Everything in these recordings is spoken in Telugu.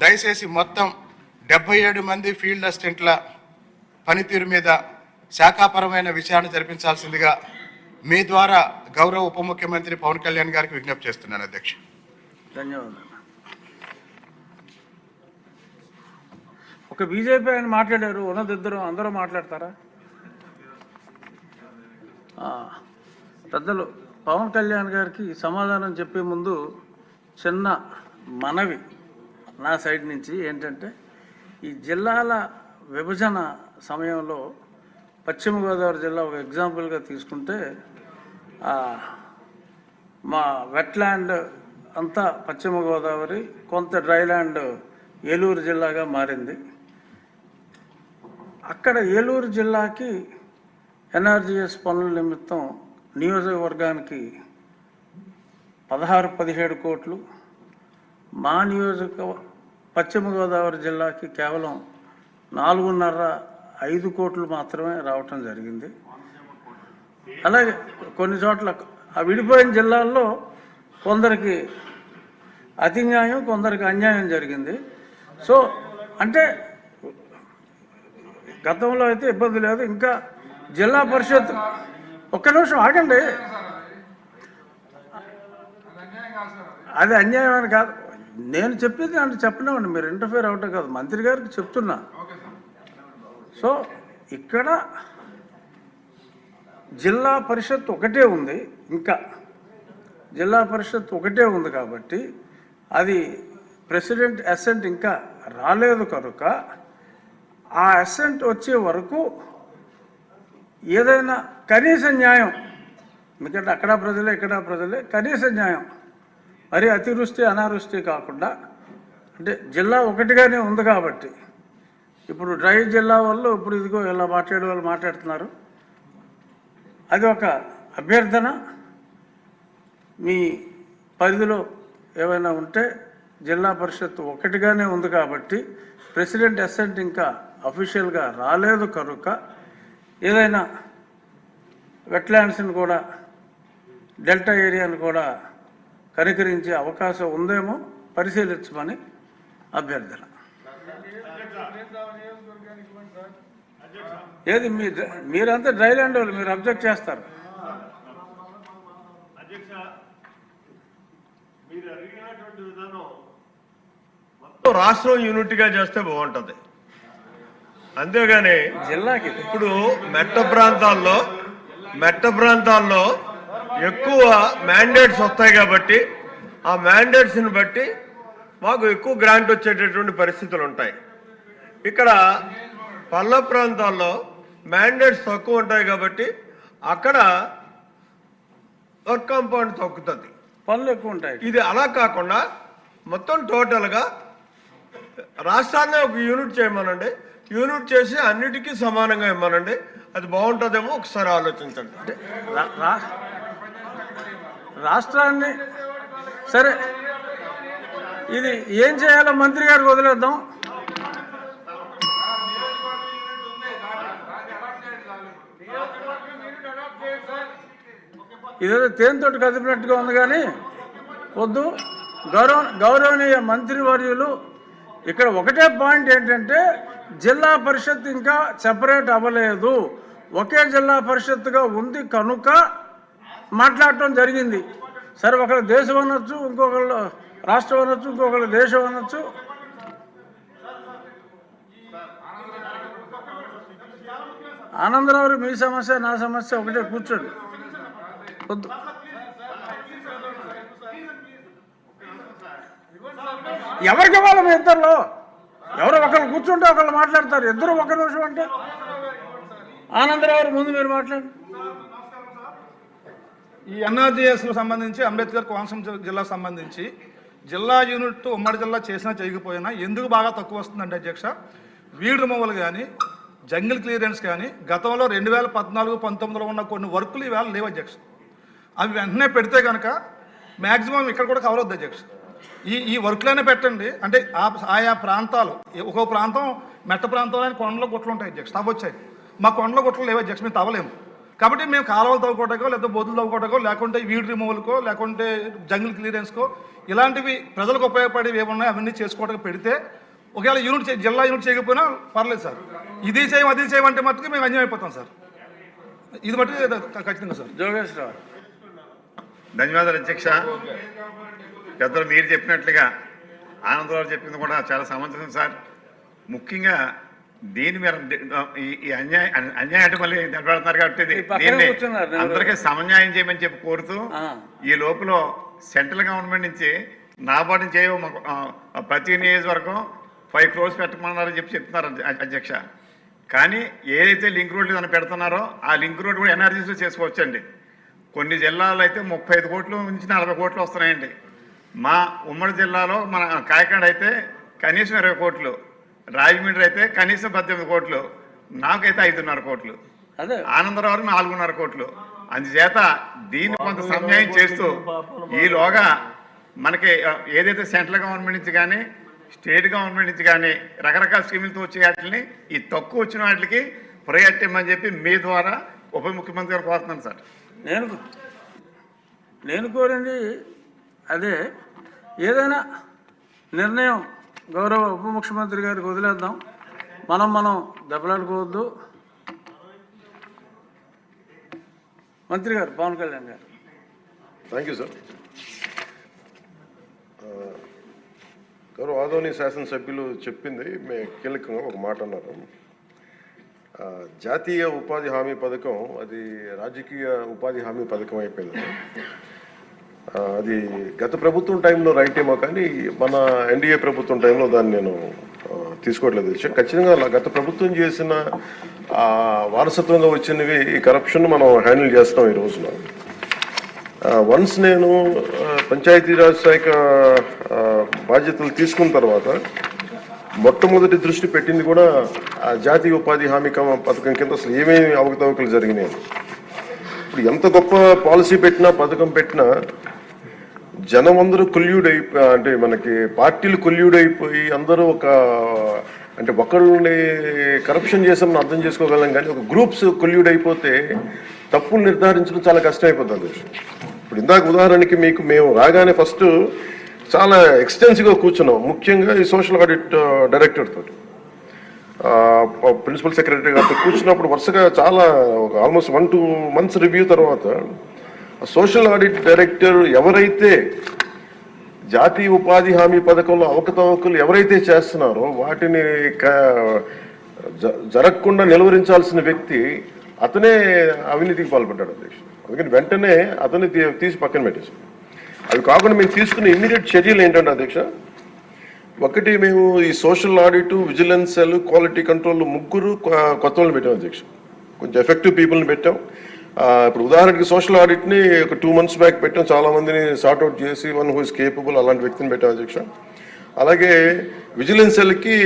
దయచేసి మొత్తం 77 మంది ఫీల్డ్ అసిస్టెంట్ల పనితీరు మీద శాఖాపరమైన విచారణ జరిపించాల్సిందిగా మీ ద్వారా గౌరవ ఉప ముఖ్యమంత్రి పవన్ కళ్యాణ్ గారికి విజ్ఞప్తి చేస్తున్నాను అధ్యక్ష. ధన్యవాదాలు. ఒక బీజేపీ ఆయన మాట్లాడారు, ఉన్నదిద్దరు అందరూ మాట్లాడతారా? పెద్దలు పవన్ కళ్యాణ్ గారికి సమాధానం చెప్పే ముందు చిన్న మనవి నా సైడ్ నుంచి ఏంటంటే, ఈ జిల్లాల విభజన సమయంలో పశ్చిమ గోదావరి జిల్లా ఒక ఎగ్జాంపుల్గా తీసుకుంటే మా వెట్లాండ్ అంతా పశ్చిమ గోదావరి, కొంత డ్రైల్యాండ్ ఏలూరు జిల్లాగా మారింది. అక్కడ ఏలూరు జిల్లాకి ఎన్ఆర్జీఎస్ పనుల నిమిత్తం నియోజకవర్గానికి 16-17 కోట్లు, మా పశ్చిమ గోదావరి జిల్లాకి కేవలం 4.5-5 కోట్లు మాత్రమే రావటం జరిగింది. అలాగే కొన్ని చోట్ల ఆ విడిపోయిన జిల్లాల్లో కొందరికి అతి న్యాయం, కొందరికి అన్యాయం జరిగింది. సో అంటే గతంలో అయితే ఇబ్బంది లేదు. ఇంకా జిల్లా పరిషత్ ఒక్క నిమిషం ఆగండి, అది అన్యాయం అని కాదు, నేను చెప్పేది అంటే చెప్పనివ్వండి, మీరు ఇంటర్ఫేర్ అవటం కాదు, మంత్రి గారికి చెప్తున్నా. సో ఇక్కడ జిల్లా పరిషత్ ఒకటే ఉంది, ఇంకా జిల్లా పరిషత్ ఒకటే ఉంది కాబట్టి అది ప్రెసిడెంట్ అసెంట్ ఇంకా రాలేదు కనుక ఆ అసెంట్ వచ్చే వరకు ఏదైనా కనీస న్యాయం, ఎందుకంటే అక్కడ ప్రజలే ఇక్కడ ప్రజలే, కనీస న్యాయం మరి అతివృష్టి అనావృష్టి కాకుండా, అంటే జిల్లా ఒకటిగానే ఉంది కాబట్టి ఇప్పుడు డ్రై జిల్లా వాళ్ళు ఇప్పుడు ఇదిగో ఇలా మాట్లాడే వాళ్ళు మాట్లాడుతున్నారు, అది ఒక అభ్యర్థన. మీ పరిధిలో ఏమైనా ఉంటే జిల్లా పరిషత్ ఒకటిగానే ఉంది కాబట్టి ప్రెసిడెంట్ అసెంట్ ఇంకా అఫీషియల్గా రాలేదు కనుక ఏదైనా వెట్లాండ్స్ని కూడా, డెల్టా ఏరియాను కూడా కనికరించే అవకాశం ఉందేమో పరిశీలించమని అభ్యర్థన. ఏది మీరంతా డ్రైల్యాండ్ వాళ్ళు, మీరు అబ్జెక్ట్ చేస్తారు. రాష్ట్రం యూనిట్గా చేస్తే బాగుంటుంది, అంతేగాని జిల్లాకి ఇప్పుడు మెట్ట ప్రాంతాల్లో ఎక్కువ మ్యాండేట్స్ వస్తాయి కాబట్టి ఆ మ్యాండేట్స్ని బట్టి మాకు ఎక్కువ గ్రాంట్ వచ్చేటటువంటి పరిస్థితులు ఉంటాయి. ఇక్కడ పల్ల ప్రాంతాల్లో మ్యాండేట్స్ తక్కువ ఉంటాయి కాబట్టి అక్కడ వర్క్ కాంపౌండ్ తగ్గుతుంది, పనులు ఎక్కువ ఉంటాయి. ఇది అలా కాకుండా మొత్తం టోటల్గా రాష్ట్రాన్ని ఒక యూనిట్ చేయమనండి, యూనిట్ చేసి అన్నిటికీ సమానంగా ఇవ్వమనండి, అది బాగుంటుందేమో ఒకసారి ఆలోచించండి. రాష్ట్రాన్ని సరే, ఇది ఏం చేయాలో మంత్రి గారికి వదిలేద్దాం. ఇదేదో తేనెతోటి కదిపినట్టుగా ఉంది కానీ వద్దు. గౌరవనీయ మంత్రివర్యులు ఇక్కడ ఒకటే పాయింట్ ఏంటంటే, జిల్లా పరిషత్ ఇంకా సెపరేట్ అవ్వలేదు, ఒకే జిల్లా పరిషత్తుగా ఉంది కనుక మాట్లాడటం జరిగింది. సరే, ఒకళ్ళు దేశం అనొచ్చు, ఇంకొకళ్ళు రాష్ట్రం అనొచ్చు, ఇంకొకళ్ళు దేశం అనొచ్చు. ఆనందరావు మీ సమస్య నా సమస్య ఒకటే, కూర్చోండి. వద్దు, ఎవరికి ఇవ్వాలి? మీ ఇద్దరులో ఎవరో ఒకళ్ళు కూర్చుంటే ఒకళ్ళు మాట్లాడతారు, ఇద్దరు ఒక నిమిషం అంటే. ఆనందరావు ముందు మీరు మాట్లాడండి. ఈ ఎన్ఆర్జీఎస్కు సంబంధించి అంబేద్కర్ కోనసీమ జిల్లాకు సంబంధించి జిల్లా యూనిట్ ఉమ్మడి జిల్లా చేసినా చేయకపోయినా ఎందుకు బాగా తక్కువ వస్తుందంటే అధ్యక్ష, వీడ్ రిమూవల్ కానీ జంగిల్ క్లియరెన్స్ కానీ గతంలో 2014-19లో ఉన్న కొన్ని వర్కులు ఈవేళ లేవు అధ్యక్ష. అవి వెంటనే పెడితే కనుక మ్యాక్సిమం ఇక్కడ కూడా కవర్ అవుద్ది అధ్యక్ష. ఈ వర్క్లైనా పెట్టండి, అంటే ఆయా ప్రాంతాలు, ఒక్కో ప్రాంతం మెట్ట ప్రాంతంలో కొండలో గుట్టలు ఉంటాయి అధ్యక్ష, తవ్వొచ్చాయి. మా కొండలో గుట్టలు లేవు అధ్యక్ష, మేము తవ్వలేము. కాబట్టి మేము కాలువలు తవ్వుకోవటకో లేకపోతే బోతులు తవ్వుకోవటకో లేకుంటే వీడ్ రిమూవల్కో లేకుంటే జంగిల్ క్లియరెన్స్కో ఇలాంటివి ప్రజలకు ఉపయోగపడేవి ఏమున్నాయి అవన్నీ చేసుకోవడానికి పెడితే ఒకవేళ జిల్లా యూనిట్ చేయకపోయినా పర్లేదు సార్. ఇది అది చేయమంటే మట్టుకు మేము అన్యాయం అయిపోతాం సార్. ఇది మట్టుకు ఖచ్చితంగా సార్. జోగేశ్వరరావు. ధన్యవాదాలు అధ్యక్ష. పెద్దలు మీరు చెప్పినట్లుగా ఆనందరావు చెప్పింది కూడా చాలా సమంజసం సార్. ముఖ్యంగా దీని మీద ఈ అన్యాయం మళ్ళీ దెబ్బపెడుతున్నారు కాబట్టి దీన్ని అందరికీ సమన్యాయం చేయమని చెప్పి కోరుతూ ఈ లోపల సెంట్రల్ గవర్నమెంట్ నుంచి నాబార్డు నుంచి ప్రతి నియోజకవర్గం 5 crores పెట్టమన్నారని చెప్పి చెప్తున్నారు అధ్యక్ష. కానీ ఏదైతే లింక్ రోడ్లు అని పెడుతున్నారో ఆ లింక్ రోడ్ కూడా ఎన్ఆర్జీస్లో చేసుకోవచ్చండి. కొన్ని జిల్లాలో అయితే 35 కోట్లు నుంచి 40 కోట్లు వస్తున్నాయండి. మా ఉమ్మడి జిల్లాలో మన కాకినాడ అయితే కనీసం 20 కోట్లు, రాజమండ్రి అయితే కనీసం 18 కోట్లు, నాకైతే 5.5 కోట్లు, ఆనందరావు 4.5 కోట్లు. అందుచేత దీన్ని కొంత సమన్వయం చేస్తూ ఈలోగా మనకి ఏదైతే సెంట్రల్ గవర్నమెంట్ నుంచి కానీ స్టేట్ గవర్నమెంట్ నుంచి కానీ రకరకాల స్కీములతో వచ్చే వాటిని ఈ తక్కువ వచ్చిన వాటికి ప్రయారిటీ ఇవ్వమని చెప్పి మీ ద్వారా ఉప ముఖ్యమంత్రి గారు కోరుతున్నాను సార్. నేను కోరింది అదే. ఏదైనా నిర్ణయం గౌరవ ఉప ముఖ్యమంత్రి గారికి వదిలేద్దాం, మనం దెబ్బలాడుకోవద్దు. మంత్రి గారు పవన్ కళ్యాణ్ గారు. Thank you sir. గౌరవ ఆదోని శాసనసభ్యులు చెప్పింది కీలకంగా ఒక మాట అన్నారు. జాతీయ ఉపాధి హామీ పథకం అది రాజకీయ ఉపాధి హామీ పథకం అయిపోయింది. అది గత ప్రభుత్వం టైంలో రైట్ ఏమో కానీ మన ఎన్డీఏ ప్రభుత్వం టైంలో దాన్ని నేను తీసుకోవట్లేదు. ఖచ్చితంగా గత ప్రభుత్వం చేసిన వారసత్వంగా వచ్చినవి ఈ కరప్షన్ మనం హ్యాండిల్ చేస్తాం ఈ రోజున. వన్స్ నేను పంచాయతీరాజ్ శాఖ బాధ్యతలు తీసుకున్న తర్వాత మొట్టమొదటి దృష్టి పెట్టింది కూడా జాతీయ ఉపాధి హామీ పథకం కింద అసలు ఏమేమి అవకతవకలు జరిగినాయి. ఇప్పుడు ఎంత గొప్ప పాలసీ పెట్టినా పథకం పెట్టినా జనం అందరూ అంటే మనకి పార్టీలు కొల్యూడైపోయి అందరూ అంటే ఒకళ్ళని కరప్షన్ చేసామని అర్థం చేసుకోగలం, కానీ ఒక గ్రూప్స్ కొల్యూడైపోతే తప్పులు నిర్ధారించడం చాలా కష్టమైపోతుంది. ఇప్పుడు ఇందాక ఉదాహరణకి మేము రాగానే ఫస్ట్ చాలా ఎక్స్టెన్సివ్గా కూర్చున్నాం, ముఖ్యంగా ఈ సోషల్ ఆడిట్ డైరెక్టర్ తోటి, ప్రిన్సిపల్ సెక్రటరీ గారితో కూర్చున్నప్పుడు వరుసగా చాలా ఆల్మోస్ట్ 1-2 months రివ్యూ తర్వాత సోషల్ ఆడిట్ డైరెక్టర్ ఎవరైతే జాతీయ ఉపాధి హామీ పథకంలో అవకతవకలు ఎవరైతే చేస్తున్నారో వాటిని జరగకుండా నిలువరించాల్సిన వ్యక్తి అతనే అవినీతికి పాల్పడ్డాడు అధ్యక్షుడు. అందుకని వెంటనే అతన్ని తీసి పక్కన పెట్టేసి, అవి కాకుండా మేము తీసుకున్న ఇమ్మీడియట్ చర్యలు ఏంటంటే అధ్యక్ష, ఒకటి మేము ఈ social audit, vigilance cell, quality control 3 కొత్త వాళ్ళని పెట్టాం అధ్యక్ష. కొంచెం ఎఫెక్టివ్ పీపుల్ని పెట్టాం. ఇప్పుడు ఉదాహరణకి సోషల్ ఆడిట్ని ఒక 2 months బ్యాక్ పెట్టాం, చాలా మందిని సార్ట్అవుట్ చేసి వన్ హూ ఇస్ కేపబుల్ అలాంటి వ్యక్తిని పెట్టాం అధ్యక్ష. అలాగే విజిలెన్స్ సెల్కి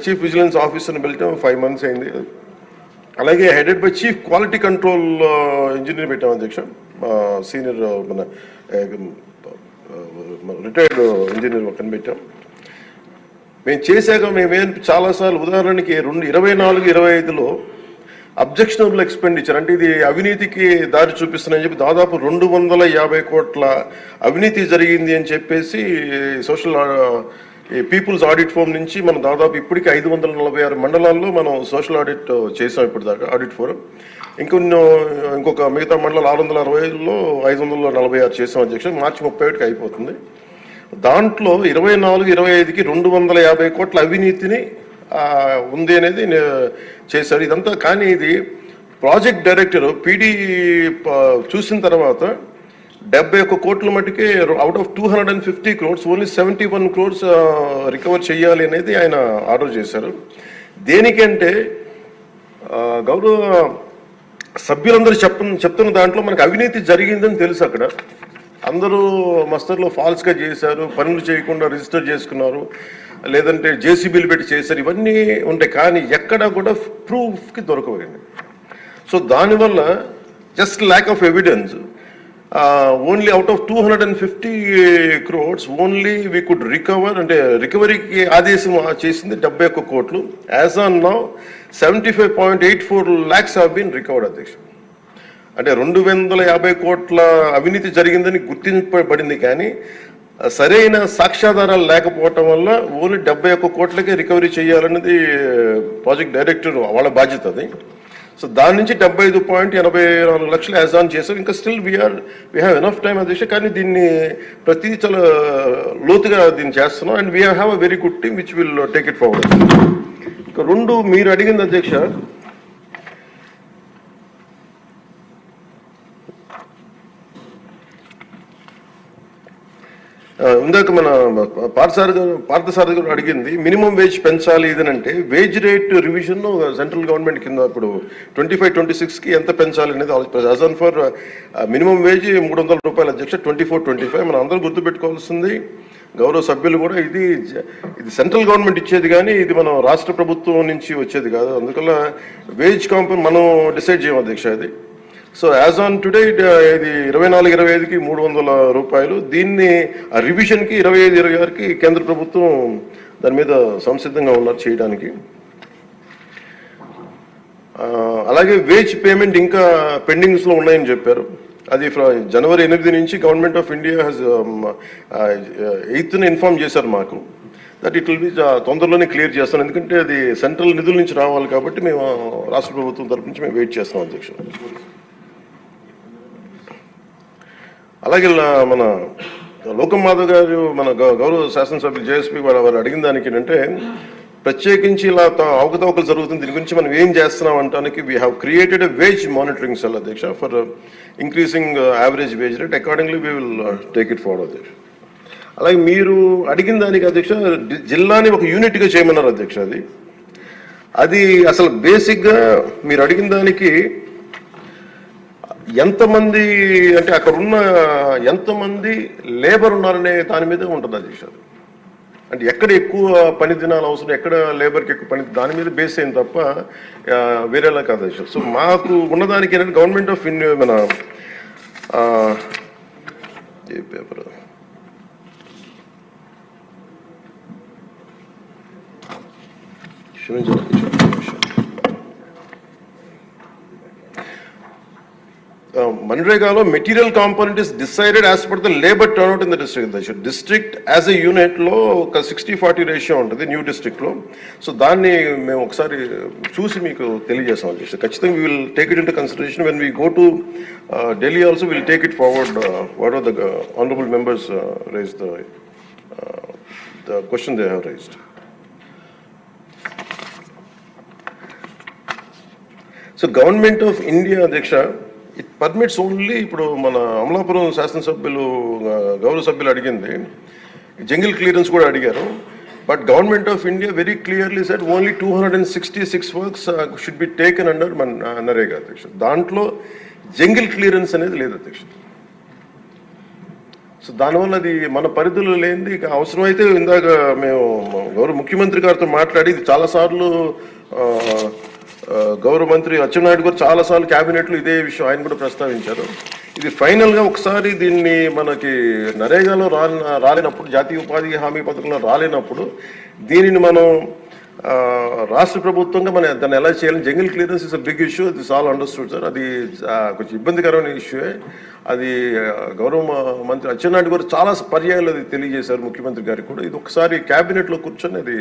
చీఫ్ విజిలెన్స్ ఆఫీసర్ని పెట్టాం, 5 months అయింది. అలాగే headed by chief quality control engineer పెట్టాం అధ్యక్ష, సీనియర్ మన రిటైర్డ్ ఇంజనీర్ ఒకరిని పెట్టాం. మేము చేశాక మేమేం చాలాసార్లు ఉదాహరణకి 2024-25లో అబ్జెక్షనబుల్ ఎక్స్పెండిచర్ అంటే ఇది అవినీతికి దారి చూపిస్తుందని చెప్పి దాదాపు 250 కోట్ల అవినీతి జరిగింది అని చెప్పేసి సోషల్ పీపుల్స్ ఆడిట్ ఫోరం నుంచి మనం దాదాపు ఇప్పటికీ 546 మండలాల్లో మనం సోషల్ ఆడిట్ చేసాం ఇప్పటిదాకా ఆడిట్ ఫోరం. ఇంకొక మిగతా మండలాలు 665లో 546 చేసాం అధ్యక్ష. మార్చి 31కి అయిపోతుంది. దాంట్లో 24-25కి 250 కోట్ల అవినీతిని ఉంది అనేది చేశారు ఇదంతా. కానీ ఇది ప్రాజెక్ట్ డైరెక్టర్ పీడీ చూసిన తర్వాత 71 కోట్ల మటుకే out of 250 crores only 71 crores recover చేయాలి అనేది ఆయన ఆర్డర్ చేశారు. దేనికంటే గౌరవ సభ్యులందరూ చెప్తున్న దాంట్లో మనకు అవినీతి జరిగిందని తెలుసు. అక్కడ అందరూ మస్తర్లో ఫాల్స్గా చేశారు, పనులు చేయకుండా రిజిస్టర్ చేసుకున్నారు, లేదంటే జేసీబీలు పెట్టి చేశారు, ఇవన్నీ ఉంటాయి. కానీ ఎక్కడ కూడా ప్రూఫ్కి దొరకవండి. సో దానివల్ల just lack of evidence only out of 250 crores only we could recover, అంటే రికవరీకి ఆదేశం చేసింది 71 కోట్లు. As on now 75.84 lakhs have been recovered అధ్యక్ష. అంటే 250 కోట్ల అవినీతి జరిగిందని గుర్తింపబడింది, కానీ సరైన సాక్ష్యాధారాలు లేకపోవటం వల్ల ఓన్లీ 71 కోట్లకే రికవరీ చేయాలన్నది ప్రాజెక్ట్ డైరెక్టర్ వాళ్ళ బాధ్యత అది. సో దాని నుంచి 75.84 లక్షలు యాజ్ ఆన్ చేశారు. ఇంకా still we have enough time అధ్యక్ష, కానీ దీన్ని ప్రతి చాలా లోతుగా దీన్ని చేస్తున్నాం. And we have a very good team which will take it forward. ఇంకా 2 మీరు అడిగింది అధ్యక్ష, ఇందాక మన పార్థసారథి గారు అడిగింది మినిమం వేజ్ పెంచాలి ఇదనంటే, wage rate revision central government కింద ఇప్పుడు 25-26కి ఎంత పెంచాలి అనేది as on for minimum wage 300 రూపాయలు అధ్యక్ష, 24-25. మనం అందరూ గుర్తుపెట్టుకోవాల్సింది, గౌరవ సభ్యులు కూడా, ఇది సెంట్రల్ గవర్నమెంట్ ఇచ్చేది కానీ ఇది మనం రాష్ట్ర ప్రభుత్వం నుంచి వచ్చేది కాదు. అందువల్ల వేజ్ కాంపౌండ్ మనం డిసైడ్ చేయం అధ్యక్ష ఇది. సో యాజ్ ఆన్ టుడే ఇది 24-25కి 300 రూపాయలు. దీన్ని ఆ రివిజన్కి 25-26కి కేంద్ర ప్రభుత్వం దాని మీద సంసిద్ధంగా ఉన్నారు చేయడానికి. అలాగే వేజ్ పేమెంట్ ఇంకా పెండింగ్స్లో ఉన్నాయని చెప్పారు. అది జనవరి 8 నుంచి government of India has 8th inform చేశారు మాకు దట్ ఇట్ విల్ బి తొందరలోనే క్లియర్ చేస్తాను, ఎందుకంటే అది సెంట్రల్ నిధుల నుంచి రావాలి కాబట్టి మేము రాష్ట్ర ప్రభుత్వం తరపు నుంచి మేము వెయిట్ చేస్తాం అధ్యక్ష. అలాగే మన లోకం మాధవ్ గారు, మన గౌరవ శాసనసభ్యులు జేఎస్పీ వారు అడిగిన దానికి ఏంటంటే, ప్రత్యేకించి ఇలా అవకతవకలు జరుగుతుంది, దీని గురించి మనం ఏం చేస్తున్నాం అంటానికి we have created a wage monitoring cell అధ్యక్ష for increasing average wage rate. Accordingly we will take it forward అధ్యక్ష. అలాగే మీరు అడిగిన దానికి అధ్యక్ష, జిల్లాని ఒక యూనిట్గా చేయమన్నారు అధ్యక్ష. అది అసలు బేసిక్గా మీరు అడిగిన దానికి ఎంతమంది అంటే అక్కడ ఉన్న ఎంతమంది లేబర్ ఉన్నారనే దాని మీద ఉంటుంది అధ్యక్ష. అంటే ఎక్కడ ఎక్కువ పని దినాలు అవసరం, ఎక్కడ లేబర్కి ఎక్కువ పని, దాని మీద బేస్ అయింది తప్ప వేరేలా కాదు అధ్యక్ష. సో మాకు ఉన్నదానికి ఏంటంటే గవర్నమెంట్ ఆఫ్ ఇండియా మన ఏ పేపర్ మన్రేగాలో material component is decided as per the labour turnout in the district. District as a యూనిట్లో ఒక 60-40 రేషియో ఉంటుంది న్యూ డిస్ట్రిక్ట్లో. సో దాన్ని మేము ఒకసారి చూసి మీకు తెలియజేస్తాం అధ్యక్ష. ఖచ్చితంగా we will take it in to consideration when we go to Delhi also will take it forward what are the honourable members raise the question they have raised. So government of India అధ్యక్ష ఇట్ పర్మిట్స్ ఓన్లీ, ఇప్పుడు మన అమలాపురం శాసనసభ్యులు గౌరవ సభ్యులు అడిగింది జంగిల్ క్లియరెన్స్ కూడా అడిగారు. But government of India very clearly said only 266 works should be taken under NREGA అధ్యక్ష. దాంట్లో జంగిల్ క్లియరెన్స్ అనేది లేదు అధ్యక్ష. సో దానివల్ల అది మన పరిధిలో లేనిది. ఇక అవసరమైతే ఇందాక మేము గౌరవ ముఖ్యమంత్రి గారితో మాట్లాడి ఇది చాలాసార్లు గౌరవ మంత్రి అచ్చెన్నాయుడు గారు చాలాసార్లు క్యాబినెట్లో ఇదే విషయం ఆయన కూడా ప్రస్తావించారు. ఇది ఫైనల్గా ఒకసారి దీన్ని మనకి నరేగాలో రాలేనప్పుడు, జాతీయ ఉపాధి హామీ పథకంలో రాలేనప్పుడు దీనిని మనం రాష్ట్ర ప్రభుత్వంగా మనం దాన్ని ఎలా చేయాలి. Jungle clearance is a big issue, this all understood sir. అది కొంచెం ఇబ్బందికరమైన ఇష్యూయే. అది గౌరవ మంత్రి అచ్చెన్నాయుడు గారు చాలా పర్యాయాలు అది తెలియజేశారు ముఖ్యమంత్రి గారికి కూడా. ఇది ఒకసారి క్యాబినెట్లో కూర్చొని అది